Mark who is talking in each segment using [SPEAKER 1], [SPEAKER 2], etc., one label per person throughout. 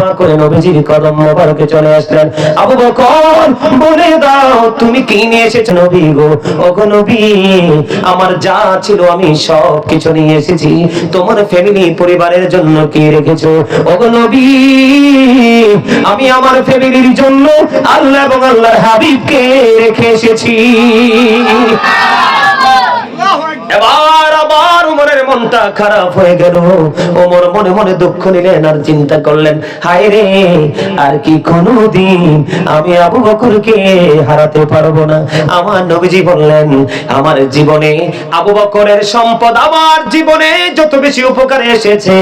[SPEAKER 1] দোয়া করে নবীজির কদম মোবারকে চলে আসলেন। আবু বকর বলে দাও তুমি কি নিয়ে এসেছো নবী গো? ওগো নবী, আমার যা ছিল আমি সব কিছু নিয়ে এসেছি। তোমার ফ্যামিলি পরিবারের জন্য কি রেখেছো? ওগো নবী, আমি আমার ফ্যামিলির জন্য আল্লাহ এবং আল্লাহর হাবিবকে রেখে এসেছি। এবার আবার ওমরের মনটা খারাপ হয়ে গেল। ওমর মনে মনে দুঃখ নিলেন আর চিন্তা করলেন, হায় রে, আর কি কোনদিন আমি আবু বকরকে হারাতে পারবো না। আমার নবীজি বললেন, আমার জীবনে আবু বকরের সম্পদ আমার জীবনে যত বেশি উপকারে এসেছে,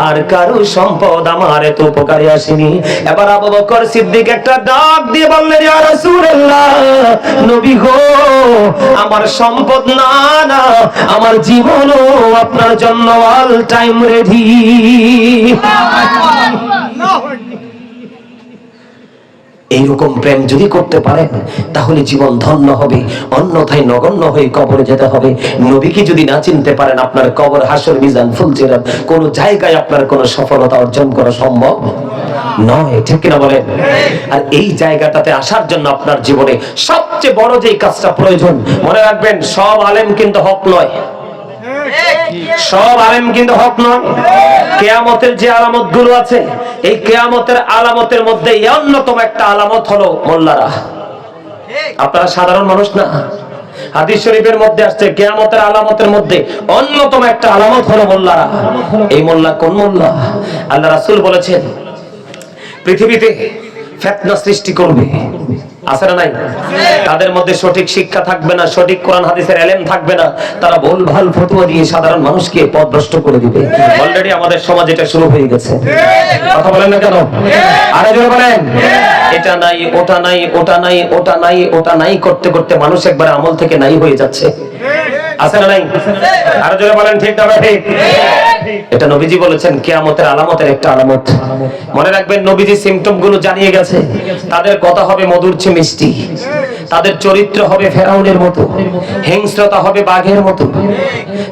[SPEAKER 1] আর কারো সম্পদ আমার এত উপকারে আসেনি। এবার আবু বকর সিদ্দিক একটা ডাক দিয়ে বললেন, ইয়া রাসূলুল্লাহ, নবী গো, আমার সম্পদ না না, আমার জীবনও আপনার জন্য অল টাইম রেডি। এইরকম প্রেম যদি করতে পারেন তাহলে জীবন ধন্য হবে, অন্যথায় নগণ্য হয়ে কবরে যেতে হবে। নবীকে যদি না চিনতে পারেন, আপনার কবর, হাসর, মিজান, ফুলসিরাত কোন জায়গায় আপনার কোন সফলতা অর্জন করা সম্ভব নয়, ঠিক কিনা বলেন? আর এই জায়গাটাতে আসার জন্য আপনার জীবনে সবচেয়ে বড় যে কাজটা প্রয়োজন, মনে রাখবেন, সব আলেম কিন্তু হক নয়, সব আলেম কিন্তু হক নয়। কিয়ামতের যে আলামত গুলো আছে, এই কিয়ামতের আলামতের মধ্যে অন্যতম একটা আলামত হলো মোল্লারা। আপনারা সাধারণ মানুষ না। হাদিস শরীফের মধ্যে আসছে কিয়ামতের আলামতের মধ্যে অন্যতম একটা আলামত হলো মোল্লারা। এই মোল্লা কোন মোল্লা? আল্লাহ রাসূল বলেছেন, পৃথিবীতে ফিতনা সৃষ্টি করবে, আছে না নাই? তাদের মধ্যে সঠিক শিক্ষা থাকবে না, সঠিক কোরআন হাদিসের ইলম থাকবে না, তারা ভুলভাল ফতোয়া দিয়ে সাধারণ মানুষকে পথভ্রষ্ট করে দিবে। অলরেডি আমাদের সমাজে এটা শুরু হয়ে গেছে। কথা বলেন না কেন? আরে জোরে বলেন। এটা নাই, ওটা নাই, ওটা নাই, ওটা নাই, ওটা নাই করতে করতে মানুষ একবার আমল থেকে নাই হয়ে যাচ্ছে, আছে না নাই? আরে জোরে বলেন, ঠিক না ঠিক? এটা নবীজি বলেছেন কিয়ামতের আলামতের একটা আলামত। মনে রাখবেন, নবীজি সিম্পটম গুলো জানিয়ে গেছে। তাদের কথা হবে মধুর চেয়ে মিষ্টি, তাদের চরিত্র হবে ফেরাউনের মতো, হিংস্রতা হবে বাঘের মতো,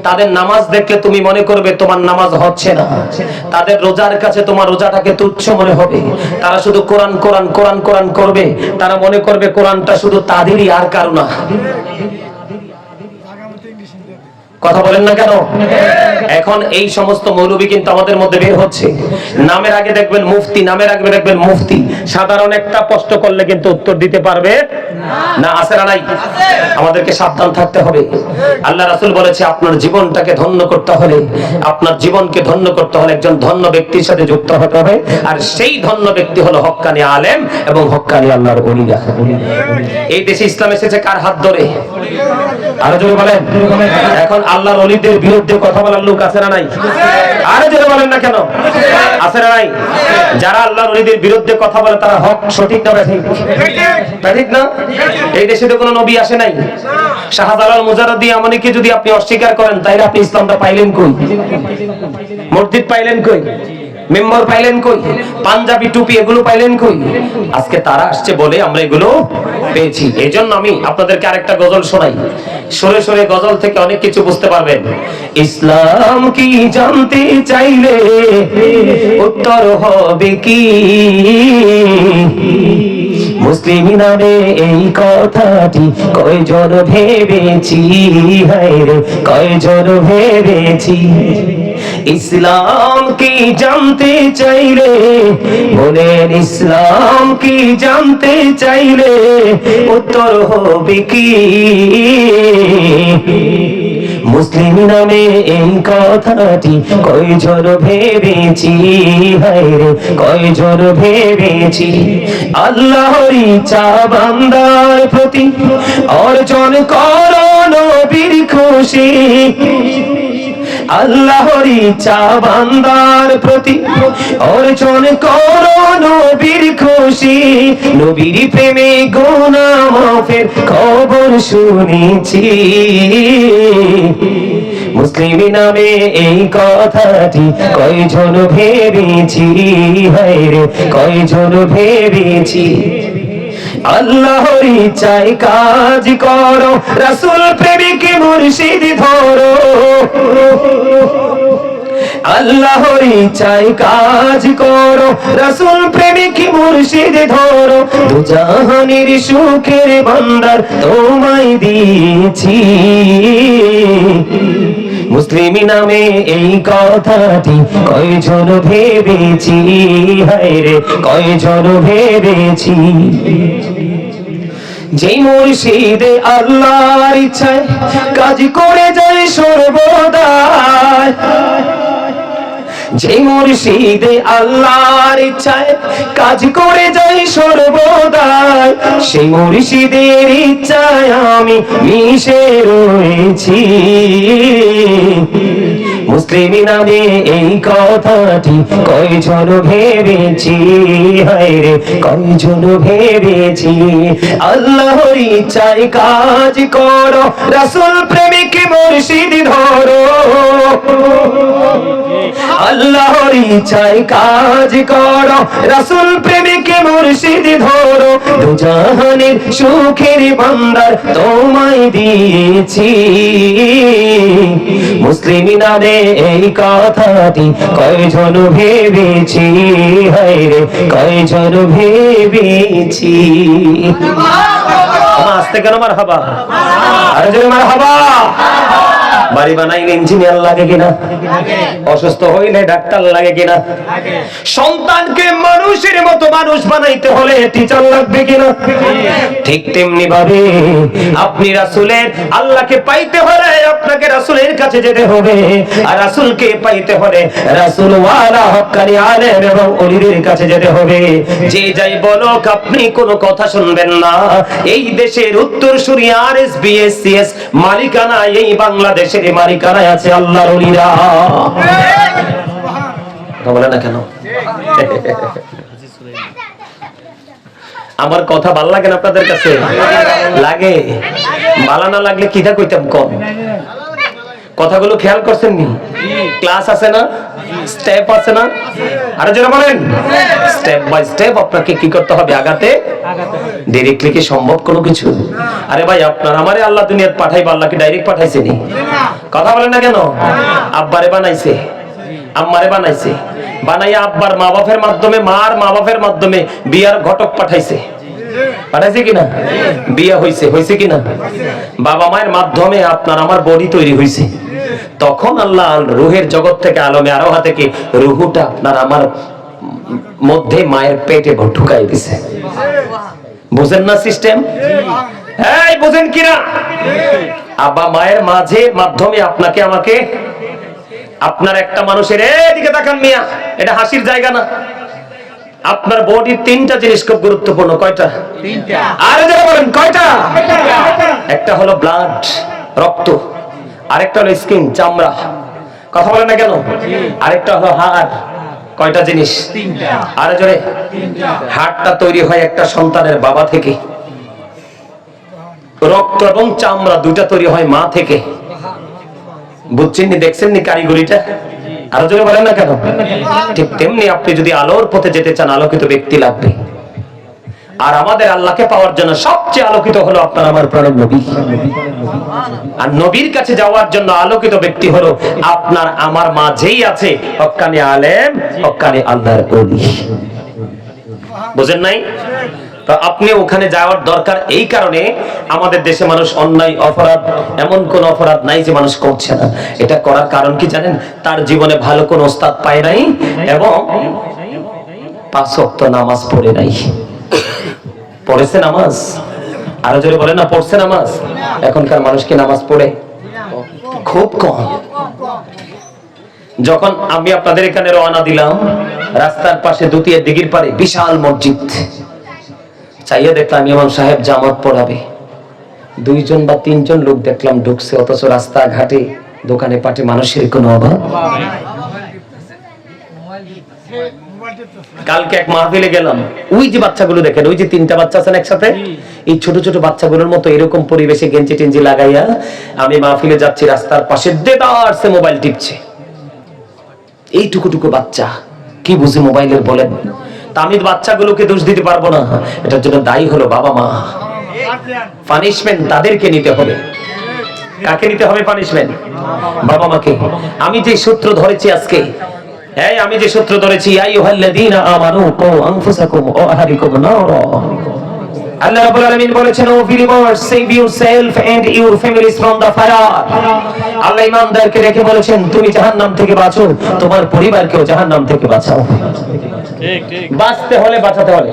[SPEAKER 1] তাদের নামাজ দেখলে তুমি মনে করবে তোমার নামাজ হচ্ছে না, তাদের রোজার কাছে তোমার রোজাটাকে তুচ্ছ মনে হবে, তারা শুধু কোরআন কোরআন কোরআন কোরআন করবে, তারা মনে করবে কোরআনটা শুধু তাদেরই আর কারো না। কথা বলেন না কেন? এখন এই সমস্ত মৌলবী কিন্তু আমাদের মধ্যে বের হচ্ছে। নামের আগে দেখবেন মুফতি, নামের আগে দেখবেন মুফতি, সাধারণ একটা প্রশ্ন করলে কিন্তু উত্তর দিতে পারবে না, আছে না নাই? আমাদেরকে সাবধান থাকতে হবে। আল্লাহ রাসূল বলেছে, আপনার জীবনটাকে ধন্য করতে হলে, আপনার জীবনকে ধন্য করতে হলে একজন ধন্য ব্যক্তির সাথে যুক্ত হতে হবে, আর সেই ধন্য ব্যক্তি হলো হক্কানি আলেম এবং হক্কানি আল্লাহর ওলিরা। এই দেশে ইসলাম এসেছে কার হাত ধরে? আরো জোরে বলেন। এখন আল্লাহর ওলিদের বিরুদ্ধে কথা বলার লোক আছে না নাই? আরে জোরে বলেন না কেন? আছে না নাই? যারা আল্লাহর ওলিদের বিরুদ্ধে কথা বলে তারা হক সঠিক না ঠিক? ঠিক না? এই দেশে তো কোনো নবী আসে নাই। শাহজালাল মুজাররদি আমনিকে যদি আপনি অস্বীকার করেন, তাইলে আপনি ইসলামটা পাইলেন কই? মসজিদ পাইলেন কই? মেম্বার পাইলেন কই? পাঞ্জাবি টুপি এগুলো পাইলেন কই? আজকে তারা আসছে বলে আমরা এগুলো পেয়েছি। এজন্য আমি আপনাদেরকে আরেকটা গজল শোনাই। সরে সরে গজল থেকে অনেক কিছু বুঝতে পারবেন। ইসলাম কি জানতে চাইলে উত্তর হবে কি? মুসলিম নামে এই কথাটি কয়জন ভেবেছি, হায় রে কয়জন ভেবেছি। ইসলাম কি জানতে চাইলে বলেন, ইসলাম কি জানতে চাইলে উত্তর হবে কি? মুসলিম নামে এই কথাটি কয়জন ভেবেছি, হায় রে কয়জন ভেবেছি। আল্লাহর ইচ্ছা বান্দার প্রতি অর্জন করো নবীর খুশি, আল্লাহর ইচ্ছা বান্দার প্রতি অর্জন করো নবীর খুশি। নবীর প্রেমে গুনাহ মাফের খবর শুনেছি, মুসলিম নামে এই কথাটি কয়জন ভেবেছি, হায় রে কয়জন ভেবেছি। আল্লাহর ইচ্ছায় কাজ করো, রাসূল প্রেমিক মুর্শিদ ধরো, আল্লাহর ইচ্ছায় কাজ করো, রাসূল প্রেমিক মুর্শিদ ধরো, দুজাহানের সুখের ভান্ডার তোমায় দিয়েছি। মুসলিম নামে এই কথাটি কয়জন ভেবেছি, হায় রে কয়জন ভেবেছি। যেই মুর্শিদে আল্লাহর ইচ্ছায় কাজ করে যায় সর্বদা, যে মুর্শিদে আল্লাহর ইচ্ছায় কাজ করে যাই সর্বদা, সেই মুর্শিদের ইচ্ছায় আমি মিশে রয়েছি। মুসলিম নামে এই কথাটি কয়জন ভেবেছি, হায় রে কয়জন ভেবেছি। আল্লাহর ইচ্ছায় কাজ করো, রাসূল প্রেমিক মুর্শিদ ধরো, আল্লাহর ইচ্ছায় কাজ করো, রাসূল প্রেমিক মুর্শিদ ধরো, দুজাহানের সুখের ভান্ডার তোমায় দিয়েছি। মুসলিম নামে এই কথাটি কয়জন ভেবেছি, হায় রে কয়জন ভেবেছি। আস্তে কেন মারহাবা, আরে জোরে মারহাবা। বাড়ি বানাইলে ইঞ্জিনিয়ার লাগে কিনা, অসুস্থ হইলে ডাক্তার লাগে কিনা, সন্তানকে মানুষের মতো মানুষ বানাইতে হলে টিচার লাগবে কিনা, ঠিক তেমনি ভাবে আপনি রাসূলের আল্লাহকে পাইতে হলে আপনাকে রাসূলের কাছে যেতে হবে, আর রাসূলকে পাইতে হলে রাসূল ওয়ালা হক্কানি আলেম এবং ওলিদের কাছে যেতে হবে। যে যাই বলুক আপনি কোনো কথা শুনবেন না। এই দেশের উত্তরসূরি RSBSCS মালিকানা এই বাংলাদেশের মালিকানায় আছে আল্লাহর ওলিরা। বলে না কেন? আমার কথা ভালো লাগে না আপনাদের কাছে? লাগে। ভালো না লাগলে কিটা কইতাম কম। কথাগুলো খেয়াল করছেন নি? ক্লাস আছে না, স্টেপ আছে না, আরে যারা বলেন স্টেপ বাই স্টেপ আপনাকে কি করতে হবে, আগাতে। ডাইরেক্টলি কি সম্ভব কোনো কিছু? আরে ভাই আপনার আমারে আল্লাহ দুনিয়াতে পাঠাইবা, আল্লাহ কি ডাইরেক্ট পাঠাইছে নি? কথা বলেন না কেন? আব্বারে বানাইছে, আম্মারে বানাইছে, বানাইয়া আব্বার মা বাপের মাধ্যমে, মার মা বাপের মাধ্যমে বিয়ার ঘটক পাঠাইছে, পাঠাইছে কিনা? বিয়া হইছে, হইছে কিনা? বাবা মায়ের মাধ্যমে আপনার আমার বডি তৈরি হইছে। তখন আল্লাহ রুহের জগৎ থেকে আলমে আরোহা থেকে রুহুটা আপনার আমার মধ্যে মায়ের পেটে ঢুকাই দিছে। বুঝেন না সিস্টেম? এই বুঝেন কিনা? আব্বা মায়ের মাঝে মাধ্যমে আপনাকে আমাকে, আপনার একটা মানুষের, এদিকে তাকান মিয়া, এটা হাসির জায়গা না। আপনার বডির তিনটা জিনিস খুব গুরুত্বপূর্ণ। কয়টা? তিনটা। আরে যারা বলেন কয়টা? একটা হলো ব্লাড, রক্ত, আরেকটা হলো স্কিন, চামড়া। কথা বলেন না কেন? আরেকটা হলো হাড়। কয়টা জিনিস? তিনটা। আরে জোরে। হাড়টা তৈরি হয় একটা সন্তানের বাবা থেকে, রক্ত এবং চামড়া দুইটা তৈরি হয় মা থেকে। বুঝছেন নি, দেখছেন নি কারিগরিটা? আরো জোরে বলেন না কেন? ঠিক তেমনি আপনি যদি আলোর পথে যেতে চান, আলোকিত ব্যক্তি লাগবে। আর আমাদের আল্লাহকে পাওয়ার জন্য সবচেয়ে আলোকিত হলো আপনার আমার প্রাণ নবী। আর নবীর কাছে যাওয়ার জন্য আলোকিত ব্যক্তি হলো আপনার আমার মাঝেই আছে হক্কানি আলেম, হক্কানি আল্লাহর ওলি। বুঝেন নাই? তো আপনি ওখানে যাওয়ার দরকার এই কারণে, আমাদের দেশে মানুষ অন্যায় অপরাধ, এমন কোন অপরাধ নাই যে মানুষ করছে না। এটা করার কারণ কি জানেন? তার জীবনে ভালো কোন ওস্তাদ পায় নাই এবং 5 ওয়াক্ত নামাজ পড়ে নাই। পড়েছে নামাজ? আরো জোরে বলেন না, পড়ছে নামাজ? এখনকার মানুষ কি নামাজ পড়ে? খুব কম। যখন আমি আপনাদের এখানে রওনা দিলাম, রাস্তার পাশে দুটিয়া দিঘির পারে বিশাল মসজিদ, চাইয়া দেখলাম ইমাম সাহেব জামাত পড়াবে। 2 জন বা 3 জন লোক দেখলাম ঢুকছে, অথচ রাস্তা ঘাটে দোকানে পাটে মানুষের কোনো অভাব। কালকে এক মাহফিলে গেলাম, ওই যে বাচ্চাগুলো দেখেন, ওই যে 3টা বাচ্চা আছেন একসাথে, এই ছোট ছোট বাচ্চাগুলোর মতো এরকম পরিবেশে গেঞ্জি টেঞ্জি লাগাইয়া আমি মাহফিলে যাচ্ছি, রাস্তার পাশে দেদারসে মোবাইল টিপছে। এই টুকুটুকু বাচ্চা কি বুঝে মোবাইলের বলেন? তা আমি বাচ্চাগুলোকে দোষ দিতে পারবো না, এটার জন্য দায়ী হলো বাবা মা। পানিশমেন্ট তাদেরকে নিতে হবে। কাকে নিতে হবে পানিশমেন্ট? বাবা মাকে। আমি যে সূত্র ধরেছি আজকে, আমি যে সূত্র ধরেছি, আইয়ুহাল্লাযীনা আমানু কু আনফুসাকুম ওয়া আহলিকুম নারা। আল্লাহ রাব্বুল আলামিন বলেছেন, ও believers, save yourself and your families from the fire। আল্লাহ ঈমানদারকে রেখে বলেছেন, তুমি জাহান্নাম থেকে বাঁচো, তোমার পরিবারকেও জাহান্নাম থেকে বাঁচাও। ঠিক ঠিক, বাঁচতে হলে বাঁচাতে হলে।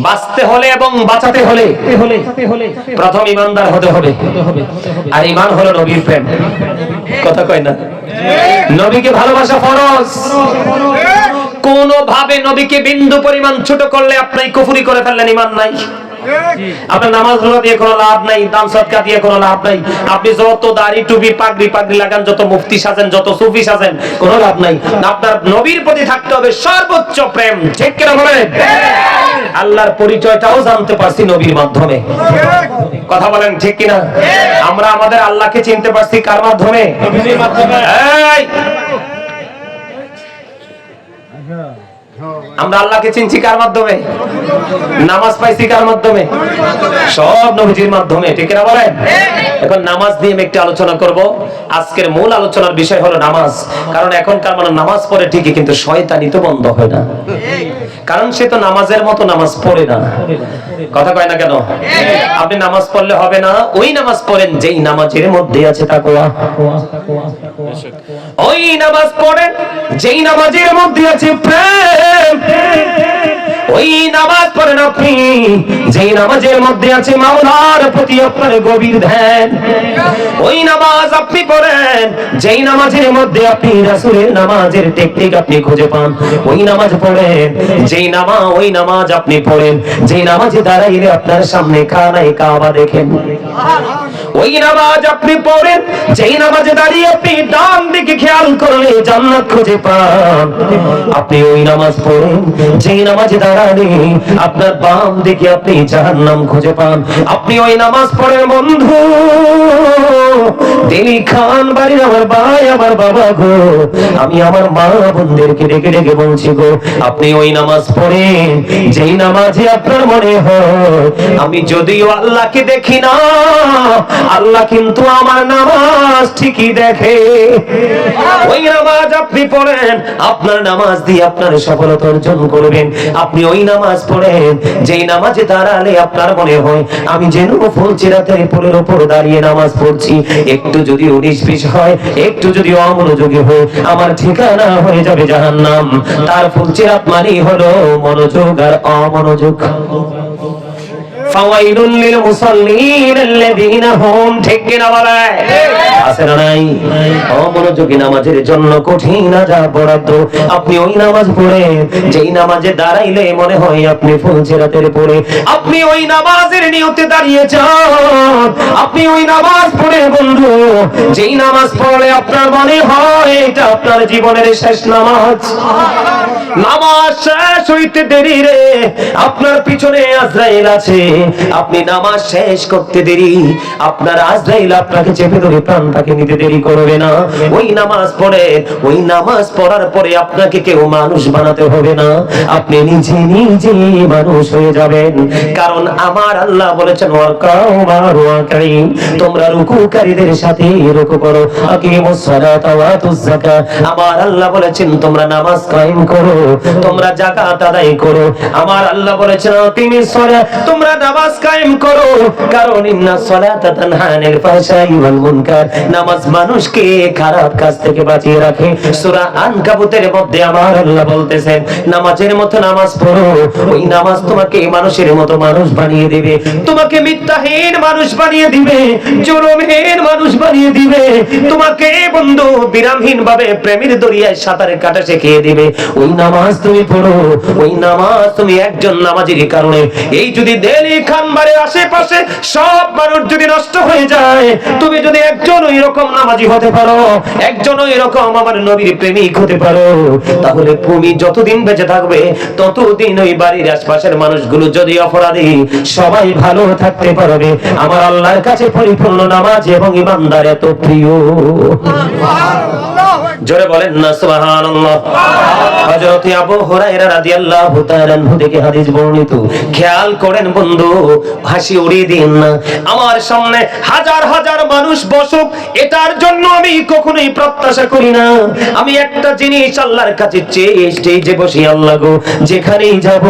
[SPEAKER 1] বাঁচতে হলে এবং বাঁচাতে হলে প্রথম ঈমানদার হতে হবে। আর ঈমান হলো নবীর প্রেম। কথা কয় না? নবীকে ভালোবাসা ফরজ। কোন ভাবে নবীকে বিন্দু পরিমাণ ছোট করলে আপনি কুফরি করে ফেললেন, ঈমান নাই। আপনার নামাজ রোজা দিয়ে কোনো লাভ নাই, দান সদকা দিয়ে কোনো লাভ নাই। আপনি যত দাড়ি টুপি পাগড়ি লাগান, যত মুফতি সাজেন, যত সুফি সাজেন, কোনো লাভ নাই। আপনার নবীর প্রতি থাকতে হবে সর্বোচ্চ প্রেম। ঠিক কিনা বলেন? আল্লাহর পরিচয়টাও জানতে পারছি নবীর মাধ্যমে। কথা বলেন ঠিক কিনা? আমরা আমাদের আল্লাহকে চিনতে পারছি কার মাধ্যমে? নবীর মাধ্যমে। আমরা আল্লাহকে চিনছি কার মাধ্যমে? নামাজ পাইছি কার মাধ্যমে? সব নবীজির মাধ্যমে। ঠিক না বলেন? এখন নামাজ নিয়ে আমি একটু আলোচনা করব। আজকের মূল আলোচনার বিষয় হলো নামাজ। কারণ এখনকার মানুষ নামাজ পড়ে ঠিকই, কিন্তু শয়তানি তো বন্ধ হয় না। কারণ সে তো নামাজের মতো নামাজ পড়ে না। কথা কয় না কেন? আপনি নামাজ পড়লে হবে না, ওই নামাজ পড়েন যেই নামাজের মধ্যে আছে তাকওয়া। ওই নামাজ পড়েন যেই নামাজের মধ্যে আছে প্রেম। ওই নামাজ পড়েন আপনি যেই নামাজের মধ্যে আছে মাওলার প্রতি আপনার গভীর ধ্যান। ওই নামাজ আপনি পড়েন যেই নামাজের মধ্যে আপনি রাসূলের নামাজের টেকনিক আপনি খুঁজে পান। ওই নামাজ পড়েন ওই নামাজ আপনি পড়েন যেই নামাজে দাঁড়াইলে আপনার সামনে কানায় কাবা দেখেন। ওই নামাজ আপনি পড়েন যেই নামাজে দাঁড়িয়ে আপনি ডান দিকে খেয়াল করলে জান্নাত খুঁজে পান। আপনি ওই নামাজ পড়েন যেই নামাজে দাঁড়ালে আপনার বাম দিকে আপনি জাহান্নাম খুঁজে পান। আপনি ওই নামাজ পড়েন বন্ধু দিলি খান বাড়ির আমার ভাই আমার বাবা গো, আমি আমার মা বোনদেরকে ডেকে ডেকে বলছি গো, আপনি ওই নামাজ পড়েন যেই নামাজে আপনার মনে হয় আমি যদিও আল্লাহকে দেখি না, আল্লাহ কিন্তু আমার নামাজ ঠিকই দেখে। ওই নামাজ আপনি পড়েন, আপনার নামাজ দিয়ে আপনার সফলতা অর্জন করবেন। আপনি ওই নামাজ পড়েন যেই নামাজে দাঁড়ালে আপনার মনে হয় আমি যেন ফুলচিরাতের পুলের উপর দাঁড়িয়ে নামাজ পড়ছি। একটু যদি 19-20 হয়, একটু যদি অমনোযোগী হয়, আমার ঠিকানা হয়ে যাবে জাহান্নাম। তার ফুলচিরাত মানেই হলো মনোযোগ আর অমনোযোগ। ফাওয়াইলুল লিল মুসাল্লিন আল্লাযীনা হুম, ঠিক কিনা বলে? আছে না নাই? অমনোযোগী নামাজের জন্য কঠিন আযাব বরাদ্দ। আপনি ওই নামাজ পড়েন যেই নামাজে দাঁড়াইলে মনে হয় আপনি ফুলচিরাতের পড়ে। আপনি ওই নামাজের নিয়তে দাঁড়িয়ে যান। আপনি ওই নামাজ পড়ে বন্ধু যেই নামাজ পড়লে আপনার মনে হয় এটা আপনার জীবনের শেষ নামাজ। নামাজ শেষ হইতে দেরি রে, আপনার পিছনে আজরাইল আছে। আপনি নামাজ শেষ করতে দেরি, আপনার আজরাইল আপনাকে চেপে ধরে প্রাণটাকে নিতে দেরি করবে না। ওই নামাজ পড়ে, ওই নামাজ পড়ার পরে আপনাকে কেউ মানুষ বানাতে হবে না, আপনি নিজে নিজে মানুষ হয়ে যাবেন। কারণ আমার আল্লাহ বলেছেন তোমরা রুকুকারীদের সাথে রুকু করো, আকিমুস সালাতা ওয়া আতুজ যাকাত। আমার আল্লাহ বলেছেন তোমরা নামাজ কায়েম করো, তোমরা যাকাত আদায় করো। আমার আল্লাহ বলেছেন আকিমিস সালাত, তোমরা নামাজ কায়েম করো, কারণ ইন্নাস সালাতা তানহা আনিল ফাহশাই ওয়াল মুনকার। নামাজ মানুষকে খারাপ কাজ থেকে বাঁচিয়ে রাখে। সূরা আনকাবুতের মধ্যে আমার আল্লাহ বলতেছেন নামাজের মতো নামাজ পড়ো, ওই নামাজ তোমাকে মানুষের মতো মানুষ বানিয়ে দিবে, তোমাকে মিথ্যাহীন মানুষ বানিয়ে দিবে, জুলুমহীন মানুষ বানিয়ে দিবে, তোমাকে বন্ধু বিরামহীন ভাবে প্রেমের দরিয়ায় সাঁতার কাটা শিখিয়ে দিবে। ওই নামাজ তুমি পড়ো, ওই নামাজ তুমি একজন নামাজীর কারণে এই যদি দিল্লি খানবাড়ির আশেপাশে আশেপাশে সব মানুষ যদি নষ্ট হয়ে যায়, তুমি যদি একজন এরকম নামাজি হতে পারো, একজন এরকম আমার নবীর প্রেমিক হতে পারো, তাহলে তুমি যতদিন বেঁচে থাকবে ততদিন ওই বাড়ির আশপাশের মানুষগুলো যদি অপরাধী, সবাই ভালো থাকতে পারবে। আমার আল্লাহর কাছে পরিপূর্ণ নামাজ এবং ইমানদার এত প্রিয়। জোরে বলেন না সুবহানাল্লাহ। হযরত আবু হুরায়রা রাদিয়াল্লাহু তাআলা আনহু থেকে হাদিস বর্ণিত। খেয়াল করেন বন্ধু, হাসি উড়িয়ে দিন না। আমার সামনে হাজার হাজার মানুষ বসুক, এটার জন্য আমি কখনোই প্রত্যাশা করি না। আমি একটা জিনিস আল্লাহর কাছে চেয়ে স্টেজে বসি, আল্লাহ গো যেখানেই যাব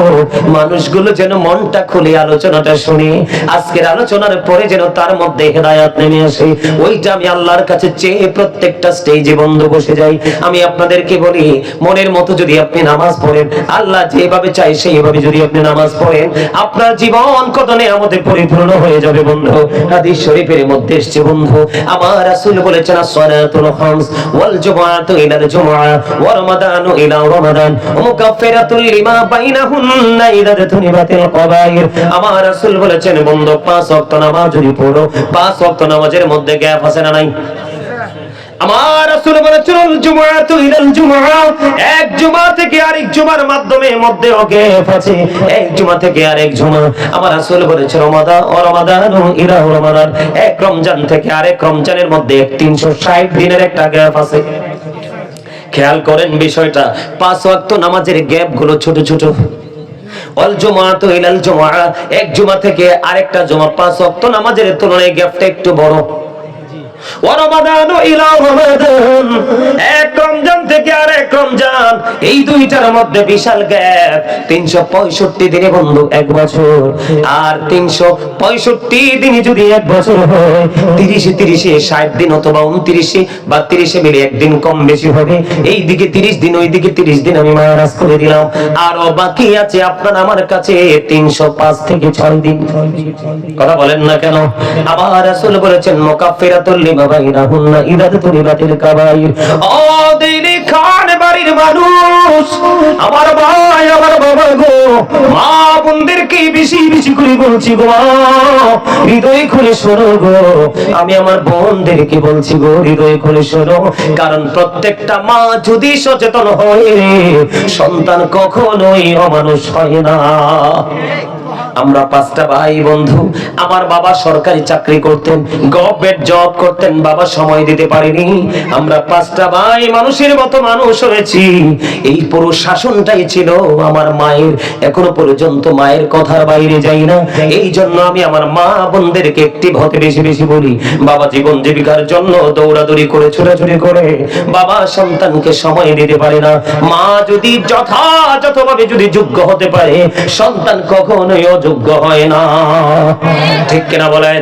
[SPEAKER 1] মানুষগুলো যেন মনটা খুলে আলোচনাটা শুনে, আজকের আলোচনার পরে যেন তার মধ্যে হেদায়েত নেমে আসে। ওইটা আমি আল্লাহর কাছে চেয়ে প্রত্যেকটা স্টেজে বন্ধু বসে যাই। আমি আপনাদেরকে বলি, মনের মতো যদি আপনি নামাজ পড়েন, আল্লাহ যেভাবে চাই সেইভাবে যদি আপনি নামাজ পড়েন, আপনার জীবন কত নিয়ামতে পরিপূর্ণ হয়ে যাবে বন্ধু। হাদিস শরীফের মধ্যে এসেছে বন্ধু, আমার রাসূল বলেছেন as-সালাতুল খামস ওয়াল জুমআতু ইলাল জুমআ ওয়া রমাদানু ইলা রমাদান মুকাফফিরাতুল লিমা বাইনাহুন্না ইযা তুনিবাতিল কবাইর। আমার রাসূল বলেছেন বন্ধু, 5 ওয়াক্ত নামাজ যদি পড়ো, 5 ওয়াক্ত নামাজের মধ্যে গ্যাপ আছে না নাই? আমার রাসূল বলেছেন জুমআতু ইলাল জুমআ, এক জুমা থেকে আরেক জুমার মাধ্যমে মধ্যে গ্যাপ আছে, এক জুমা থেকে আরেক জুমা। আমার রাসূল বলেছেন রমাদান ও রমাদানু ইলা রমাদান, এক রমজান থেকে আরেক রমজানের মধ্যে 360 দিনের একটা গ্যাপ আছে। খেয়াল করেন বিষয়টা, 5 ওয়াক্ত নামাজের গ্যাপ গুলো ছোট ছোট। ওয়াল জুমআতু ইলাল জুমআ, এক জুমা থেকে আরেকটা জুমা 5 ওয়াক্ত নামাজের তুলনায় গ্যাপটা একটু বড়। ওয়া রমাদানু ইলা রমাদান, এক রমজান থেকে আরেক রমজান, এই দুইটার মধ্যে বিশাল গ্যাপ। 365 দিনে বন্ধু এক বছর, আর 365 দিনে যদি এক বছর হয়, 30 60 দিন অথবা 29 বা 30 মিলে একদিন কম বেশি হবে। এই দিকে 30 দিন, ওই দিকে 30 দিন আমি মাইনাস করে দিলাম, আর বাকি আছে আপনার আমার কাছে 305 থেকে 6 দিন। কথা বলেন না কেন? আমার রাসূল বলেছেন মুকাফফিরাতুল লিমা বাইনাহুন্না ইযা তুনিবাতিল কাবাইর। ও দিনী খান বাড়ির মানুষ, আমার ভাই আমার বাবা গো, মা বোনদেরকে বেশি বেশি করে বলছি গো, হৃদয় খুলে শোনো গো। আমি আমার বোনদেরকে বলছি গো, হৃদয় খুলে শোনো, কারণ প্রত্যেকটা মা যদি সচেতন হয়, সন্তান কখনোই অমানুষ হয় না। আমরা 5টা ভাই বন্ধু, আমার বাবা সরকারি চাকরি করতেন, গভর্নমেন্ট জব করতেন, বাবা সময় দিতে পারেনি। আমরা 5টা ভাই মানুষের মতো মানুষ হয়েছি। এই পুরো শাসনটাই ছিল আমার মায়ের, এখনো পর্যন্ত মায়ের কথার বাইরে যাই না। এই জন্য আমি আমার মা বোনদেরকে অ্যাক্টিভ হতে বেশি বেশি বলি। বাবা জীবন জীবিকার জন্য দৌড়াদৌড়ি করে ছোটাছুটি করে বাবা সন্তানকে সময় দিতে পারে না। মা যদি যথাযথভাবে যদি যোগ্য হতে পারে, সন্তান কখনোই অযোগ্য হয় না। ঠিক কিনা বলেন?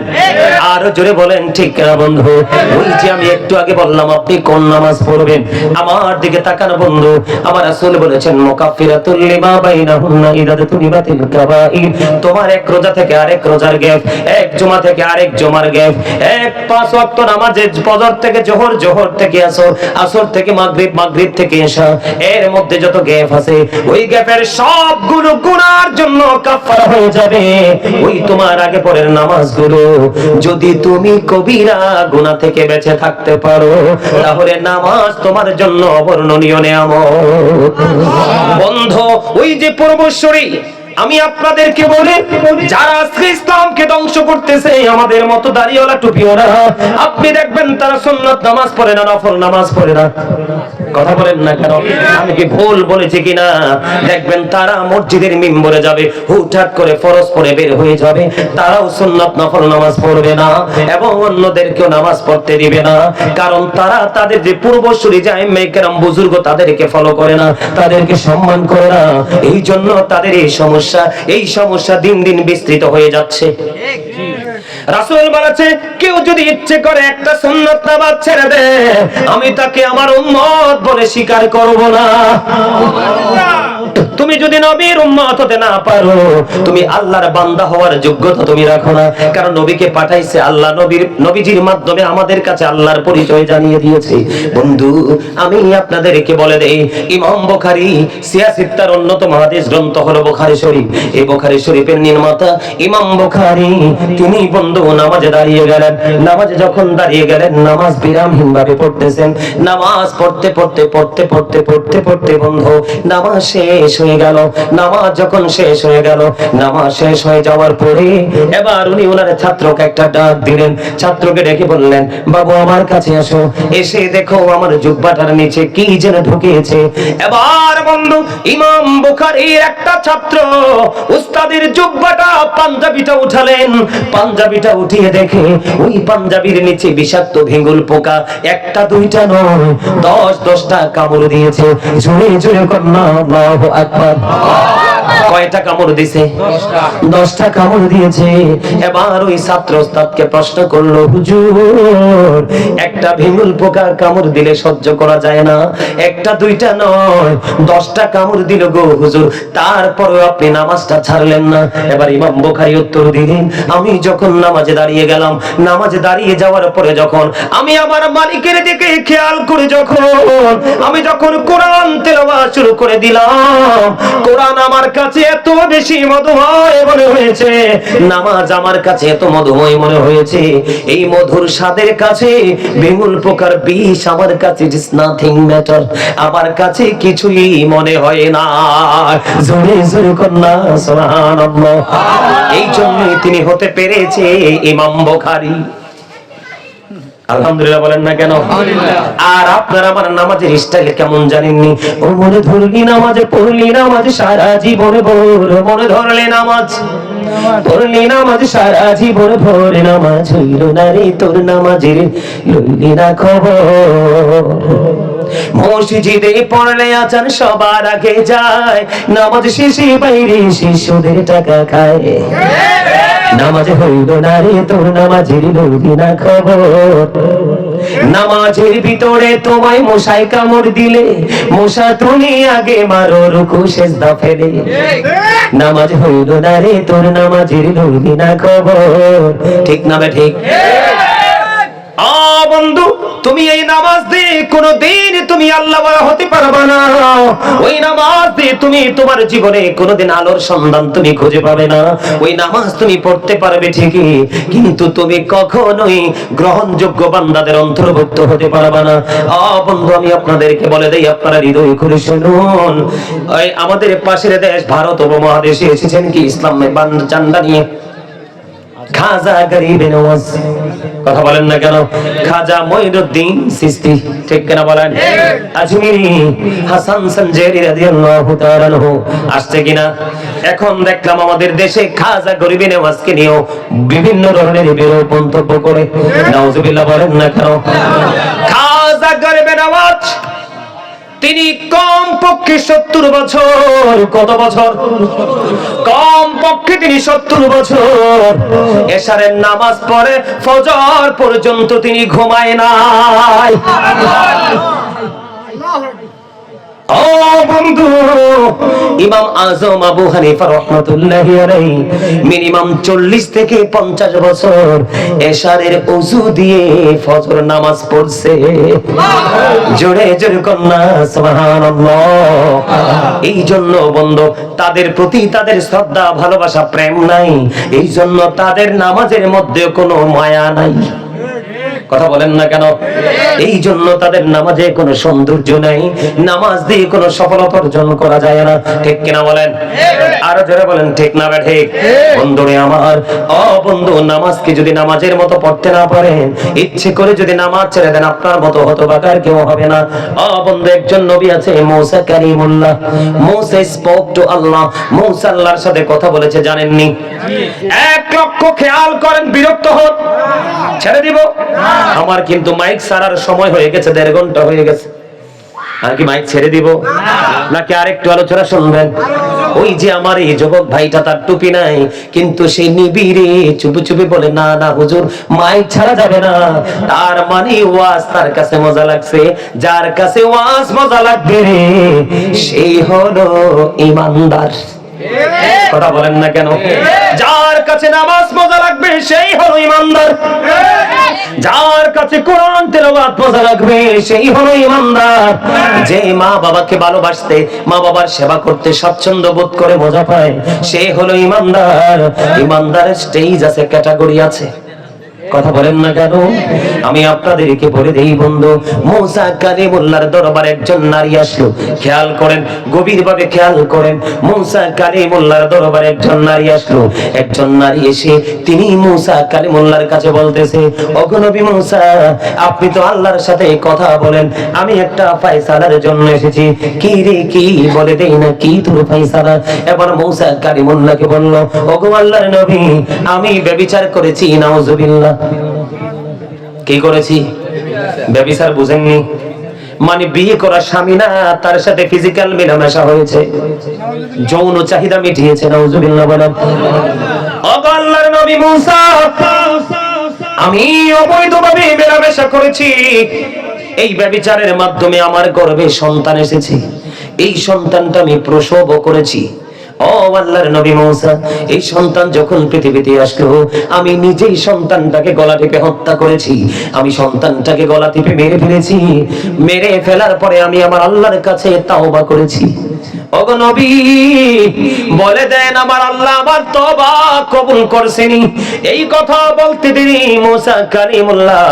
[SPEAKER 1] আর জোরে বলেন ঠিক কিনা বন্ধু? ওই যে আমি একটু আগে বললাম আপনি কোন নামাজ পড়বেন, আমার দিকে তাকান বন্ধু। আমার রাসূল বলেছেন মুকাফফিরাতুল লিমা বাইনাহুন্না ইযা তুনিবাতিল কাবাইর। তোমার এক রোজা থেকে আরেক রোজার গ্যাপ, এক জুমা থেকে আরেক জুমার গ্যাপ, এক 5 ওয়াক্ত নামাজে ফজর থেকে জোহর, জোহর থেকে আসর, আসর থেকে মাগরিব, মাগরিব থেকে ইশা, এর মধ্যে যত গ্যাপ আছে, ওই গ্যাপের সবগুলো গুনার জন্য কাফারা হয়ে যাবে ওই তোমার আগে পরের নামাজগুলো। যদি তুমি কবিরা গুনাহ থেকে বেঁচে থাকতে পারো, তাহলে নামাজ তোমার জন্য অবর্ণনীয় নিয়ামত। বন্ধু, ওই যে পূর্বশ্বরী, আমি আপনাদেরকে বলি, যারা আজকে ইসলামকে ধ্বংস করতেছে, আমাদের মতো দাড়িওয়ালা টুপিওয়ালা, আপনি দেখবেন তারা সুন্নাত নামাজ পড়ে না, নফল নামাজ পড়ে না। কথা বলেন না কেন? আমি কি ভুল বলেছি কিনা? দেখবেন তারা মসজিদের মিম্বরে যাবে, হুটহাট করে ফরজ পড়ে বের হয়ে যাবে, তারাও সুন্নাত নফল নামাজ পড়বে না এবং অন্যদেরকেও নামাজ পড়তে দিবে না। কারণ তারা তাদের যে পূর্বসূরি যে আইম্মায়ে কেরাম বুজুর্গ, তাদেরকে ফলো করে না, তাদেরকে সম্মান করে না। এই জন্য তাদের এই সমস্যা দিন দিন বিস্তৃত হয়ে যাচ্ছে। রাসূল বলেছে, কেউ যদি ইচ্ছে করে একটা সুন্নাত নামাজ ছেড়ে দেয়, আমি তাকে আমার উম্মত বলে স্বীকার করব না। তুমি যদি নবীর উম্মত হতে না পারো, তুমি আল্লাহর বান্দা হওয়ার যোগ্যতা তুমি রাখো না। কারণ নবীকে পাঠাইছে আল্লাহ, নবীজির মাধ্যমে আমাদের কাছে আল্লাহর পরিচয় জানিয়ে দিয়েছে। বন্ধু, আমি আপনাদেরকে বলে দেই, ইমাম বুখারী সিয়াসিত্তার অন্যতম হাদিস গ্রন্থ হলো বুখারী শরীফ। এই বুখারী শরীফের নির্মাতা ইমাম বুখারী, তিনি বন্ধু নামাজে দাঁড়িয়ে গেলেন। নামাজে যখন দাঁড়িয়ে গেলেন, নামাজ বিরামহীন ভাবে পড়তেছেন। নামাজ পড়তে পড়তে পড়তে পড়তে পড়তে পড়তে বন্ধু নামাজ শেষ হয়ে গেল। নামাজ যখন শেষ হয়ে গেল, নামাজ শেষ হয়ে যাওয়ার পরে এবার উনি ওনার ছাত্রকে একটা ডাক দিলেন। ছাত্রকে ডেকে বললেন, বাবু আমার কাছে আসো, এসে দেখো আমার জুব্বাটার নিচে কি যেন ঢুকিয়েছে। এবার বন্ধু ইমাম বুখারীর একটা ছাত্র উস্তাদের জুব্বাটা, পাঞ্জাবিটা উঠালেন। পাঞ্জাবিটা উঠিয়ে দেখে ওই পাঞ্জাবির নিচে বিষাক্ত ভেঙ্গুল পোকা একটা দুইটা নয়, 10-10টা কামড় দিয়েছে। জোরে জোরে কন্যা আল্লাহু আকবার। কয়টা কামড় দিয়েছে? 10টা কামড় দিয়েছে। এবার ওই ছাত্র ওস্তাদকে প্রশ্ন করলো, হুজুর একটা ভেঙ্গুল পোকা কামড় দিলে সহ্য করা যায় না, একটা দুইটা নয় 10টা কামড় দিল গো হুজুর, তারপরেও আপনি নামাজটা ছাড়লেন না। এবার ইমাম বুখারী উত্তর দিলেন, আমি যখন নামাজে দাঁড়িয়ে গেলাম, নামাজে দাঁড়িয়ে যাওয়ার পরে যখন আমি আমার মালিকের দিকে খেয়াল করে আমি যখন কোরআন তেলাওয়াত শুরু করে দিলাম, কোরআন আমার কাছে এত বেশি মধুময় মনে হয়েছে, নামাজ আমার কাছে এত মধুময় মনে হয়েছে, এই মধুর স্বাদের কাছে বেঙ্গল পোকার বিষ আমার কাছে ইট ইজ নাথিং ম্যাটার, আমার কাছে কিছুই মনে হয় না। জোরে জোরে কন্যা সুবহানাল্লাহ। এই জন্যই তিনি হতে পেরেছে ইমাম বুখারী। আলহামদুলিল্লাহ বলেন না কেন? আর আপনারা আমার নামাজের স্টাইল কেমন জানেননি? ও মনে ধরলি নামাজে পড়লি নামাজ সারা জীবনে ভোর, মনে ধরলে নামাজ পড়লি নামাজ সারা জীবনে ভোর, নামাজ হইল না রে তোর নামাজের লইলি না খবর। মসজিদে পড়লে আজান সবার আগে যায়, নামাজ শেষে বাইরে শিশুদের টাকা খায়। নামাজ হইল না রে তোর নামাজের লইলি না খবর। নামাজের ভিতরে তোমায় মশাই কামড় দিলে, মশা তুমি আগে মারো রুকু সেজদা ফেলে। নামাজ হইল না রে তোর নামাজের লইলি না খবর। ঠিক না ঠিক? বন্ধু, তুমি এই নামাজ দিয়ে কোনদিন তুমি আল্লাহ ওয়ালা হতে পারবে না। ওই নামাজ দিয়ে তুমি তোমার জীবনে কোনদিন আলোর সন্ধান তুমি খুঁজে পাবে না। ওই নামাজ তুমি পড়তে পারবে ঠিকই, কিন্তু তুমি কখনোই গ্রহণযোগ্য বান্দাদের অন্তর্ভুক্ত হতে পারবে না। বন্ধু, আমি আপনাদেরকে বলে দেই, আপনারা হৃদয় খুলে শুনুন। আমাদের পাশের দেশ ভারত উপমহাদেশে এসেছেন কি ইসলামের ঝান্ডা নিয়ে? খাজা গরিবে নওয়াজ, কথা বলেন না কেন? খাজা মঈনুদ্দিন চিশতি, ঠিক কিনা বলেন? আজমিরি হাসান সানজারি রাদিয়াল্লাহু তাআলা আনহু আসছে কিনা? এখন দেখলাম আমাদের দেশে খাজা গরিবে নওয়াজকে নিয়ে বিভিন্ন ধরনের বিরূপ মন্তব্য করে। নাউজুবিল্লাহ বলেন না কেন? খাজা গরিবে নওয়াজ তিনি কম পক্ষে 70 বছর, কত বছর? কম পক্ষে তিনি 70 বছর এশারের নামাজ পড়ে ফজর পর্যন্ত তিনি ঘুমায় নাই। ও বন্ধু, ইমাম আজম আবু হানিফা রাহমাতুল্লাহি আলাইহি মিনিমাম 40 থেকে 50 বছর এশারের ওযু দিয়ে ফজর নামাজ পড়ছে। জোরে জোরে কন্যা সুবহানাল্লাহ। এই জন্য বন্ধু, তাদের প্রতি তাদের শ্রদ্ধা ভালোবাসা প্রেম নাই, এই জন্য তাদের নামাজের মধ্যে কোনো মায়া নাই। কথা বলেন না কেন? এই জন্য তাদের নামাজে কোনো সৌন্দর্য নাই, নামাজ দিয়ে কোনো সফলতা অর্জন করা যায় না। ঠিক কিনা বলেন? আরো জোরে বলেন ঠিক না ঠিক? বন্ধুরে আমার, বন্ধু, নামাজকে যদি নামাজের মতো পড়তে না পারেন, ইচ্ছে করে যদি নামাজ ছেড়ে দেন, আপনার মতো হতভাগার কেউ হবে না। বন্ধু, একজন নবী আছে মূসা কালিমুল্লাহ। মূসা স্পোক টু আল্লাহ। মূসা আল্লাহর সাথে কথা বলেছে, জানেননি? 1 লক্ষ খেয়াল করেন, বিরক্ত হন, ছেড়ে দিব। আমার কিন্তু মাইক সারার সময় হয়ে গেছে, 1.5 ঘন্টা হয়ে গেছে। আর কি মাইক ছেড়ে দিব নাকি আরেকটু আলোচনা শুনবেন? ওই যে আমার এই যুবক ভাইটা, তার টুপি নাই, কিন্তু সে নিবিড়ে চুপি চুপি বলে, না না হুজুর, মাইক ছাড়া যাবে না। তার মানে ওয়াজ তার কাছে মজা লাগছে। যার কাছে ওয়াজ মজা লাগবে রে, সেই হলো ইমানদার। কথা বলেন না কেন? যার কাছে নামাজ মজা লাগবে সেই হলো ইমানদার। যার কাছে কোরআন তেলাওয়াত মজা লাগবে সেই হলো ইমানদার। যে মা বাবাকে ভালোবাসতে, মা বাবার সেবা করতে স্বাচ্ছন্দ্য বোধ করে মজা পায়, সে হলো ইমানদার। ইমানদারের স্টেজ আছে, ক্যাটাগরি আছে। কথা বলেন না কেন? আমি আপনাদেরকে বলে দেই বন্ধু, মুসা কালিমুল্লাহর দরবারে একজন নারী আসলো। খেয়াল করেন, গভীর ভাবে খেয়াল করেন। মুসা কালিমুল্লাহর দরবারে একজন নারী আসলো। একজন নারী এসে তিনি মুসা কালিমুল্লাহর কাছে বলতেছে, ওগো নবী মুসা, আপনি তো আল্লাহর সাথে কথা বলেন, আমি একটা ফয়সালার জন্য এসেছি। কি রে, কি বলে দেই না, কি তোর ফয়সালা? এবার মুসা কালিমুল্লাহকে বলল, ওগো আল্লাহর নবী, আমি ব্যভিচার করেছি, নাউজুবিল্লাহ। কি করেছি? ব্যভিচার বুঝেননি? মানে বিয়ে করা স্বামী না, তার সাথে ফিজিক্যাল মেলামেশা হয়েছে, যৌন চাহিদা মিটিয়েছে, নাউজুবিল্লাহ বলেন। ওগো আল্লাহর নবী মুসা, আমি অবৈধভাবে মেলামেশা করেছি। এই ব্যভিচারের মাধ্যমে আমার গর্ভে সন্তান এসেছে। এই সন্তানটা আমি প্রসব করেছি। ও আল্লাহর নবী মুসা, এই সন্তান যখন পৃথিবীতে আসলো, আমি নিজেই সন্তানটাকে গলা টিপে হত্যা করেছি। আমি সন্তানটাকে গলা টিপে মেরে ফেলেছি। মেরে ফেলার পরে আমি আমার আল্লাহর কাছে তাওবা করেছি। ওগো নবী, বলে দেন আমার আল্লাহ আমার তওবা কবুল করছেনি। এই কথা বলতে দেরি মুসা কালিমুল্লাহ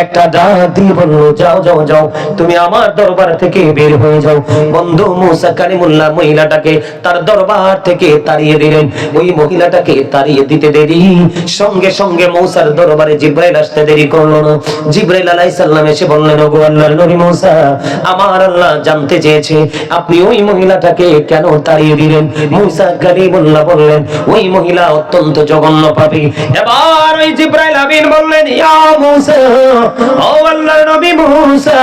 [SPEAKER 1] একটা ডাক দিয়ে বলল, যাও যাও যাও, তুমি আমার দরবার থেকে বের হয়ে যাও। বন্ধু, মুসা কালিমুল্লাহ মহিলাটাকে তার দরবার থেকে তাড়িয়ে দিলেন। ওই মহিলাটাকে তাড়িয়ে দিতে দেরি, সঙ্গে সঙ্গে মুসার দরবারে জিবরাইল আসতে দেরি করলো না। জিবরাইল আলাইহিস সালাম এসে বললেন, ওগো আল্লাহর নবী মুসা, আমার আল্লাহ জানতে চেয়েছে আপনি ওই মহিলাটাকে কেন তাড়িয়ে দিলেন। মুসা কালিমুল্লাহ বললেন, ওই মহিলা অত্যন্ত জঘন্য পাপী। এবার ওই জিবরাইল আমিন বললেন, ইয়া মুসা, ও আল্লাহর নবী মুসা,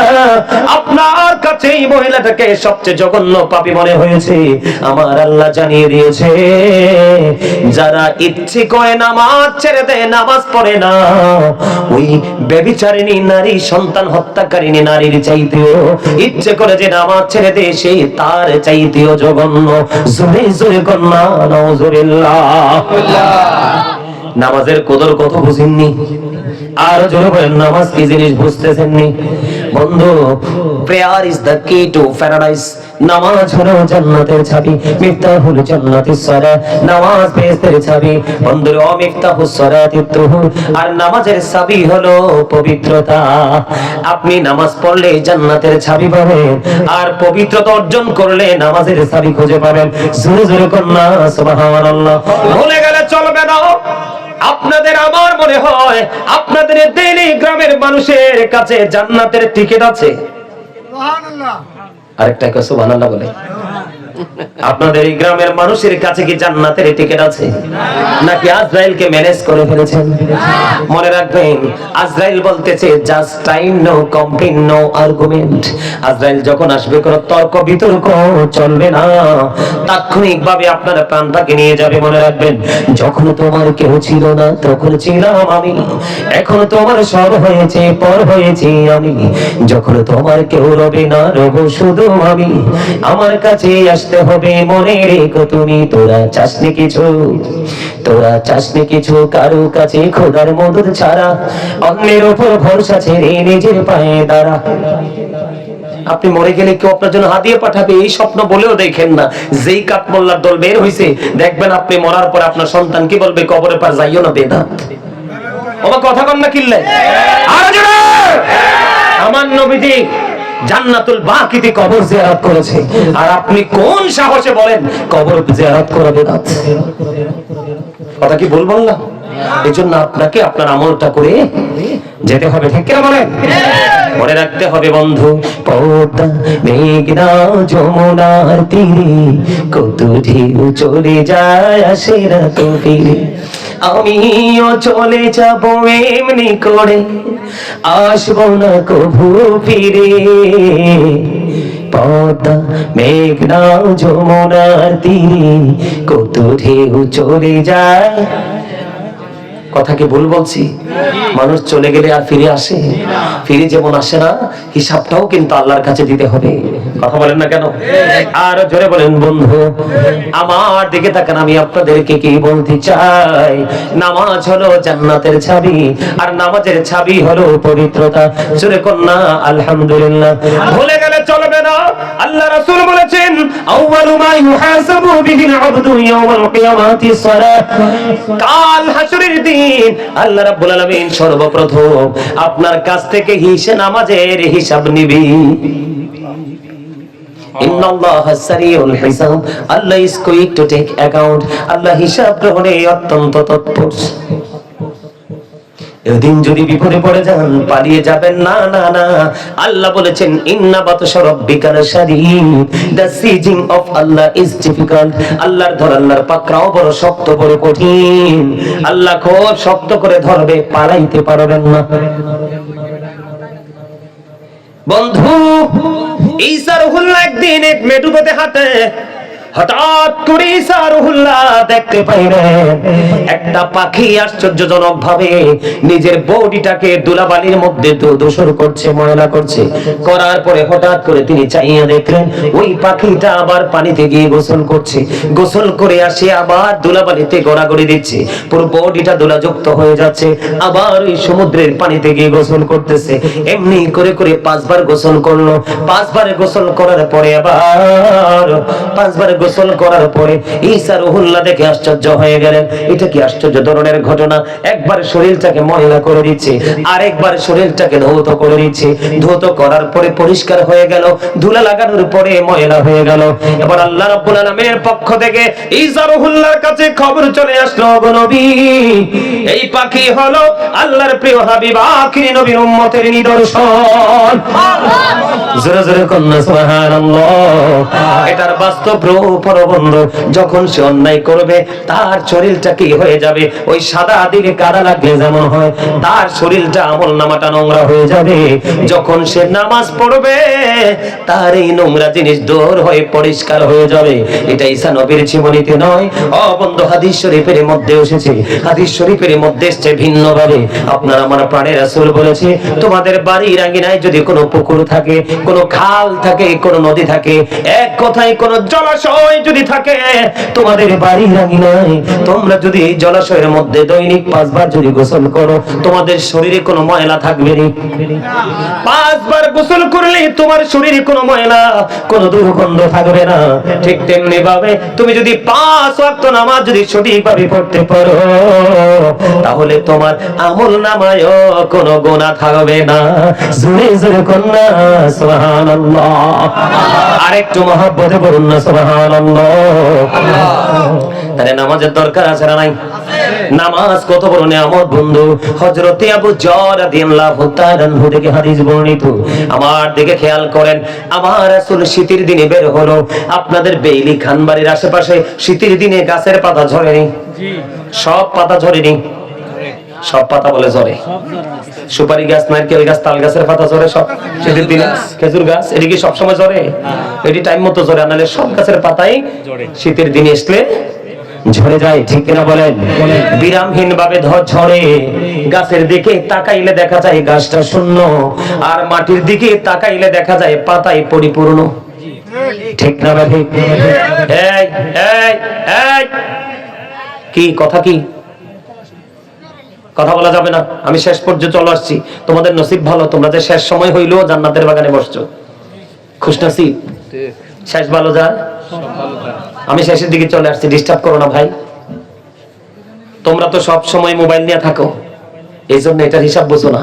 [SPEAKER 1] আপনার কাছে এই মহিলাটাকে সবচেয়ে জঘন্য পাপী মনে হয়েছে। আমার আল্লাহ জানিয়ে দিয়েছে, যারা ইচ্ছে করে নামাজ ছেড়ে দেয়, নামাজ পড়ে না, ওই ব্যভিচারিণী নারী, সন্তান হত্যাকারিণী নারীর চাইতেও ইচ্ছে করে যে নামাজ ছেড়ে দেয়, সে তার চাইতেও জঘন্য। জোরে জোরে কন্যা নাউজুবিল্লাহ। নামাজের কদর কত বুঝেননি? আর জোরে বলেন, নামাজ কি জিনিস বুঝতেছেননি? বন্ধু, প্রেয়ার ইজ দ্য কি টু প্যারাডাইস। নামাজ হলো জান্নাতের চাবি, মিফতাহুল জান্নাতিস সালাত। নামাজ বেহেশতের চাবি। বন্ধুরা, মিফতাহুস সালাতিত তুহুর। আর নামাজের চাবি হলো পবিত্রতা। আপনি নামাজ পড়লে জান্নাতের চাবি পাবেন, আর পবিত্রতা অর্জন করলে নামাজের চাবি খুঁজে পাবেন। জোরে জোরে কন্যা সুবহানাল্লাহ। ভুলে গেলে চলবে না। আপনাদের আমার মনে হয় আপনাদের দিল্লি গ্রামের মানুষের কাছে জান্নাতের টিকিট আছে। সুবহানাল্লাহ। আরেকটা কে সুবহানাল্লাহ বলে? আপনাদের এই গ্রামের মানুষের কাছে কি জান্নাতের টিকিট আছে? নাকি আজরাইলকে ম্যানেজ করে ফেলেছেন? মনে রাখবেন, আজরাইল বলতেছে just time, no complain, no argument. আজরাইল যখন আসবে কোনো তর্ক বিতর্ক চলবে না, তাৎক্ষণিকভাবে আপনার প্রাণটাকে নিয়ে যাবে। মনে রাখবেন, যখন তোমার কেউ ছিল না তখন ছিলাম আমি, এখন তোমার সব হয়েছে, পর হয়েছি আমি। যখন তোমার কেউ রবে না, রব শুধু আমি। আমার কাছে আসতে হবে, মনে রেখো তুমি। তোরা চাসনি কিছু, তোরা চাসনি কিছু কারো কাছে খোদার মদত ছাড়া। অন্যের উপর ভরসা ছেড়ে নিজের পায়ে দাঁড়া। আপনি মরে গেলে কেউ আপনার জন্য হাদিয়া পাঠাবে, এই স্বপ্ন বলেও দেখেন না। যেই কাঠমোল্লার দল বের হইছে, দেখবেন আপনি মরার পর আপনার সন্তান কি বলবে, কবরে পার যাইও না বেদাত। ওমা কথা কন না কিল্লে। আর জোরে, আমার নবীজি জান্নাতুল বাকিতে কবর জিয়ারত করেছে, আর আপনি কোন সাহসে বলেন কবর জিয়ারত করা বিদআত? কথা কি ভুল বললাম? এজন্য আপনাকে আপনার আমলটা করে যেতে হবে, ঠিক কিনা বলেন? মনে রাখতে হবে বন্ধু, পদ্মা মেঘনা যমুনার তীরে কত ঢেউ চলে যায়, আসে না তো ফিরে। আমিও চলে যাব এমনি করে, আসবো না কভু ফিরে। পদ্মা মেঘনা যমুনার তীরে কত ঢেউ চলে যায়। কথা কি ভুল বলছি? মানুষ চলে গেলে আর ফিরে আসে? ফিরে যেমন আসে না, হিসাবটাও কিন্তু আল্লাহর কাছে দিতে হবে। কথা বলেন না কেন? আর জোরে বলেন বন্ধু আমার দিকে তাকান, আমি আপনাদেরকে কি বলতে চাই, নামাজ হলো জান্নাতের চাবি, আর নামাজের চাবি হলো পবিত্রতা। জোরে কন্যা আলহামদুলিল্লাহ। ভুলে গেলে চলবে না। আল্লাহ রাসূল বলেছেন আউয়ালু মা ইউহাসাবু বিহিল আবদু ইয়াওমাল কিয়ামাতি সালাহ। কাল হাসরের দিন আল্লাহ রাব্বুল আলামিন সর্বপ্রথম আপনার কাছ থেকে নামাজের হিসাব নিবি। ইন্নাল্লাহা সারিউল হিসাব, Allah is quick to take account. Allah হিসাব গ্রহণে অত্যন্ত তৎপর। এদিন যদি বিপদে পড়ে যান পালিয়ে যাবেন না, না না। আল্লাহ বলেছেন ইন্না বাতশা রাব্বিকা লাশাদীদ, the seizing of Allah is difficult. আল্লাহর ধর, আল্লাহর পাকড়াও বড় শক্ত, বড় কঠিন। আল্লাহ খুব শক্ত করে ধরবে, পালাইতে পারবেন না। বন্ধু ঈসা রুহুল্লাহ একদিন এক মেটু পথে হাঁটে, হঠাৎ করে ঈসা রুহুল্লাহ দেখতে পাইলেন একটা পাখি আশ্চর্যজনক ভাবে নিজের বডিটাকে ধুলাবালির মধ্যে দূষণ করছে, ময়লা করছে। করার পরে হঠাৎ করে তিনি চাইয়া দেখলেন ওই পাখিটা আবার পানিতে গিয়ে গোসল করছে। গোসল করে আসে আবার ধুলাবালিতে গড়াগড়ি দিচ্ছে, পুরো বডিটা ধুলাযুক্ত হয়ে যাচ্ছে। আবার ওই সমুদ্রের পানিতে গিয়ে গোসল করতেছে। এমনি করে করে 5 বার গোসল করলো। 5 বারে গোসল করার পরে আবার 5 বারে গোসল করার পরে ঈসা রুহুল্লাহ দেখে আশ্চর্য হয়ে গেলেন। এটা কি আশ্চর্য ধরনের ঘটনা! একবার শরীরটাকে ময়লা করে দিচ্ছে, আরেকবার শরীরটাকে ধৌত করে দিচ্ছে। ধৌত করার পরে পরিষ্কার হয়ে গেল, ধুলা লাগানোর পরে ময়লা হয়ে গেল। এবার আল্লাহ রাব্বুল আলামিনের পক্ষ থেকে ঈসা রুহুল্লাহর কাছে খবর চলে আসলো, গো নবী, এই পাখি হলো আল্লাহর প্রিয় হাবিব আখিরি নবীর উম্মতের নিদর্শন। জোরে জোরে কন্যা সুবহানাল্লাহ। এটার বাস্তব বন্ধু, যখন সে অন্যায় করবে তার শরীরটা কি হয়ে যাবে, ওই সাদা দিকে কাদা লাগলে যেমন হয় তার শরীরটা আমল নামাটা নোংরা হয়ে যাবে। যখন সে নামাজ পড়বে তার এই নোংরা জিনিস দূর হয়ে পরিষ্কার হয়ে যাবে। এটা ঈসা নবীর জীবনীতে নয়, বন্ধু হাদিস শরীফের মধ্যে এসেছে। হাদিস শরীফের মধ্যে এসেছে ভিন্ন ভাবে। আপনার আমার প্রাণের রাসূল বলেছে, তোমাদের বাড়ির আঙিনায় যদি কোনো পুকুর থাকে, কোনো খাল থাকে, কোনো নদী থাকে, এক কথায় কোনো জলাশয় যদি থাকে তোমাদের বাড়ির আঙিনায়, তোমরা যদি এই জলাশয়ের মধ্যে দৈনিক 5 বার যদি গোসল করো, তোমাদের শরীরে কোনো ময়লা থাকবে না। 5 বার গোসল করলে তোমার শরীরে কোনো ময়লা, কোনো দুর্গন্ধ থাকবে না। ঠিক তেমনি ভাবে তুমি যদি 5 ওয়াক্ত নামাজ যদি সঠিকভাবে পড়তে পারো, তাহলে তোমার আমল নামায় কোনো গুনাহ থাকবে না। জোরে জোরে কন্যা সুবহানাল্লাহ। আরেকটু মহব্বতে বলুন না সুবহানাল্লাহ। তাহলে নামাজের দরকার আছে না নাই? নামাজ কত বড় নিয়ামত বন্ধু। হযরত আবু যর রাদিয়াল্লাহু তাআলা আনহু থেকে হাদিস বর্ণিত। আমার দিকে খেয়াল করেন, আমার রাসূল শীতের দিনে বের হলো। আপনাদের বেইলি খানবাড়ির আশেপাশে শীতের দিনে গাছের পাতা ঝরেনি? জি। সব পাতা ঝরেনি? সব পাতা বলে ঝরে। সুপারি গাছ, নারকেল গাছ, তাল গাছের পাতা ঝরে সব শীতের দিনে। খেজুর গাছ এটি কি সবসময় ঝরে? এটি টাইম মতো ঝরে, নাহলে সব গাছের পাতাই শীতের দিনে আসলে ঝরে যায়। ঠিক কিনা বলেন? বিরামহীন ভাবে ঝরে। গাছের দিকে তাকাইলে দেখা যায় গাছটা শূন্য, আর মাটির দিকে তাকাইলে দেখা যায় পাতায় পরিপূর্ণ। ঠিক না ভাই? এই এই এই কি কথা, কি কথা বলা যাবে না? আমি শেষ পর্যন্ত চলে আসছি। তোমাদের নসিব ভালো, তোমরা যে শেষ সময় হইলেও জান্নাতের বাগানে বসছো। খুশনসিব। শেষ ভালো যায়, আমি শেষের দিকে চলে আসছি, ডিস্টার্ব করো না ভাই। তোমরা তো সব সময় মোবাইল নিয়ে থাকো, এই জন্য এটার হিসাব বুঝো না।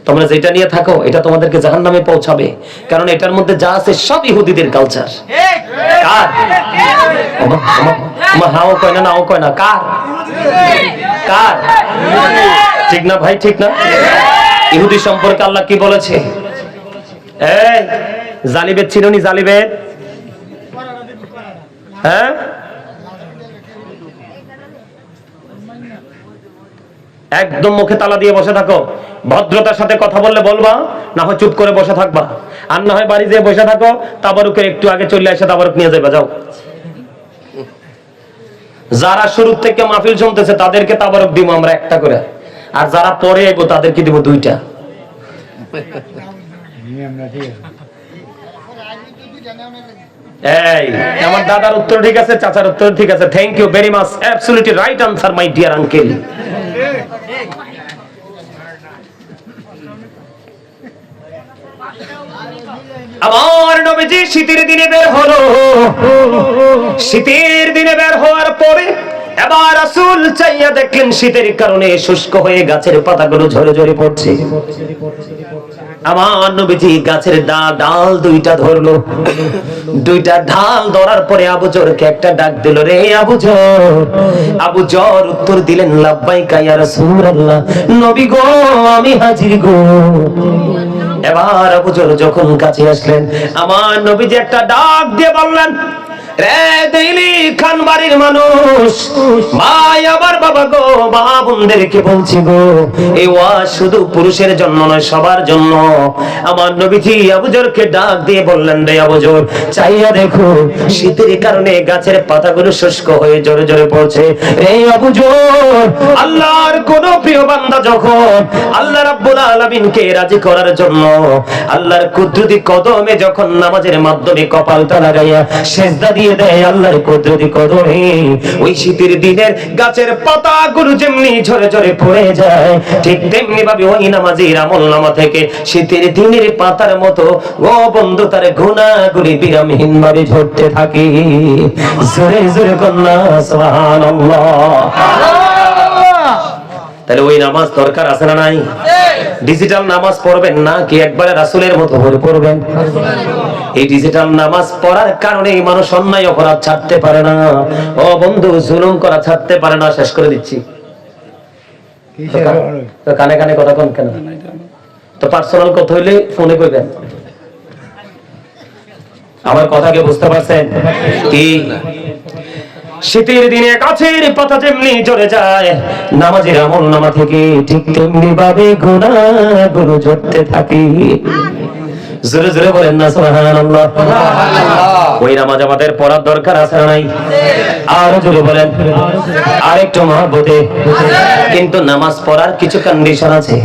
[SPEAKER 1] তোমরা যেটা নিয়ে থাকো এটা তোমাদেরকে জাহান্নামে পৌঁছাবে, কারণ এটার মধ্যে যা আছে সব ইহুদিদের কালচার। কার? হাও কয় না, নাও কয় না, কার? কার? ঠিক না ভাই? ঠিক না? ইহুদি সম্পর্কে আল্লাহ কি বলেছে? এই জালিবের চিরনি, জালিবের, হ্যাঁ একদম মুখে তালা দিয়ে বসে থাকো। ভদ্রতার সাথে কথা বললে বলবা, না হয় চুপ করে বসে থাকবা। আর না হয় বাড়ি যেয়ে বসে থাকো, তাবারুকের একটু আগে চলে এসে তাবারুক নিয়ে যাবে, যাও। যারা শুরু থেকে মাহফিল শুনতেছে তাদেরকে তাবারুক দিব আমরা একটা করে, আর যারা পরে এগো তাদেরকে দিব দুইটা। এই আমার দাদার উত্তর ঠিক আছে, চাচার উত্তর ঠিক আছে। Thank you very much, absolutely right answer my dear uncle. আমার নবীজি শীতের দিনে বের হলো। শীতের দিনে বের হওয়ার পরে এবার রাসূল চাইয়া দেখলেন শীতের কারণে শুষ্ক হয়ে গাছের পাতাগুলো ঝরে ঝরে পড়ছে। আমার নবীজি গাছের ডাল দুইটা ধরলো। দুইটা ঢাল ধরার পরে আবু জরকে একটা ডাক দিল, রে আবু জর। আবু জর উত্তর দিলেন, লাব্বাইকা ইয়া রাসূলুল্লাহ, নবী গো আমি হাজির গো। এবার আবু জর যখন কাছে আসলেন, আমার নবীজি একটা ডাক দিয়ে বললেন, রে দিলি খান বাড়ির মানুষ, ভাই আমার বাবা গো, মা বোনদেরকে বলছি গো, এই ওয়াজ শুধু পুরুষের জন্য নয়, সবার জন্য। আমার নবীজি আবু জরকে ডাক দিয়ে বললেন, রে আবু জর, চাইয়া দেখো শীতের কারণে গাছের পাতাগুলো শুষ্ক হয়ে জোরে জোরে পড়ছে। এই আবু জর, আল্লাহর কোন প্রিয় বান্দা যখন আল্লাহ রাব্বুল আলামিনকে রাজি করার জন্য আল্লাহর কুদরতি কদমে যখন নামাজের মাধ্যমে কপালটা লাগাইয়া সিজদা দিয়ে দেয় আল্লাহর কুদরতি কদমে, ওই শীতের দিনের গাছের পাতাগুলো যেমনি ঝরে ঝরে পড়ে যায়, ঠিক তেমনি ভাবে ওই নামাজের আমলনামা থেকে শীতের দিনের পাতার মতো ও বন্ধু তার গুনাহগুলি বিরামহীন ভাবে ঝরতে থাকে। জোরে জোরে কন্যা সুবহানাল্লাহ। তাহলে ওই নামাজ দরকার আছে না নাই? ডিজিটাল নামাজ পড়বেন না কি একবারে রাসূলের মতো পড়বেন? এই ডিজিটাল নামাজ পড়ার কারণে মানুষ অন্যায় অপরাধ ছাড়তে পারে না। ও বন্ধু, জুলুম করা ছাড়তে পারে না। শেষ করে দিচ্ছি। তো কানে কানে কথা কোন কেন? তো পার্সোনাল কথা হইলে ফোনে কইবেন। আমার কথা কি বুঝতে পারছেন? কি শীতের দিনে গাছের পাতা যেমনি ঝরে যায় নামাজের আমলনামা থেকে, ঠিক তেমনি ভাবে গুনাহগুলো ঝরতে থাকে। জোরে জোরে বলেন না সুবহানাল্লাহ। ওই নামাজ আমাদের পড়ার দরকার আছে না নাই? আর জোরে বলেন, আরেকটু মহব্বতে। কিন্তু নামাজ পড়ার কিছু কন্ডিশন আছে।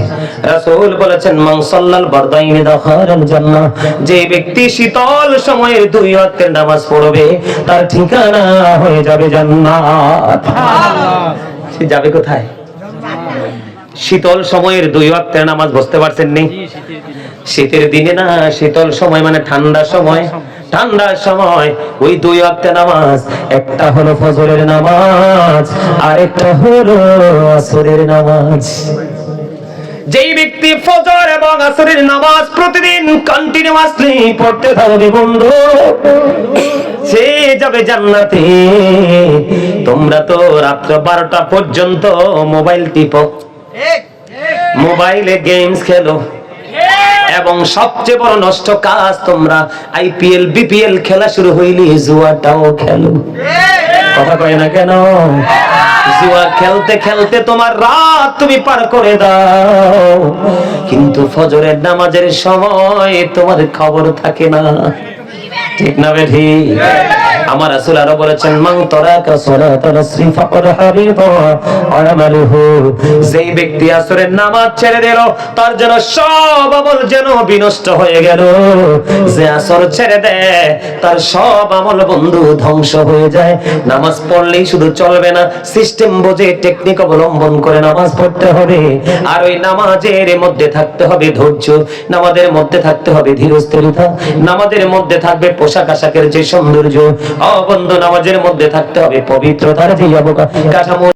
[SPEAKER 1] রাসূল বলেছেন, মান সাল্লাল বারদাইনি দাখালাল জান্নাহ, যে ব্যক্তি শীতল সময়ের দুই ওয়াক্তের নামাজ পড়বে তার ঠিকানা হয়ে যাবে জান্নাত। সে যাবে কোথায়? শীতল সময়ের দুই ওয়াক্তের নামাজ। বুঝতে পারছেন নি? শীতের দিনে না, শীতল সময় মানে ঠান্ডার সময়। ঠান্ডার সময় ওই দুই ওয়াক্তের নামাজ, একটা হলো ফজরের নামাজ আর একটা হলো আসরের নামাজ। যেই ব্যক্তি ফজর এবং আসরের নামাজ প্রতিদিন কন্টিনিউয়াসলি পড়তে থাকবে বন্ধু, সে যাবে জান্নাতে। তোমরা তো রাত 12টা পর্যন্ত মোবাইল টিপো, মোবাইলে গেমস খেলো, এবং সবচেয়ে বড় নষ্ট কাজ তোমরা আইপিএল বিপিএল খেলা শুরু হইলে জুয়াটাও খেলো। কথা কয় না কেন? জুয়া খেলতে খেলতে তোমার রাত তুমি পার করে দাও, কিন্তু ফজরের নামাজের সময় তোমার খবর থাকে না। ঠিক না বেঠি? আমার রাসূল আরো বলেছেন, মান তারাকা সালাতাল আসরি ফাকাদ হাবিতা আমালুহু, যেই ব্যক্তি আসরের নামাজ ছেড়ে দিল তার যেন সব আমল যেন বিনষ্ট হয়ে গেল। যে আসর ছেড়ে দেয় তার সব আমল বন্ধু ধ্বংস হয়ে যায়। নামাজ পড়লেই শুধু চলবে না, সিস্টেম বুঝে টেকনিক অবলম্বন করে নামাজ পড়তে হবে। আর ওই নামাজের মধ্যে থাকতে হবে ধৈর্য, নামাজের মধ্যে থাকতে হবে ধীরস্থিরতা, নামাজের মধ্যে থাকবে পোশাক আশাকের যে সৌন্দর্য। ও বন্ধু, নামাজের মধ্যে থাকতে হবে পবিত্রতার যে কাঠামো।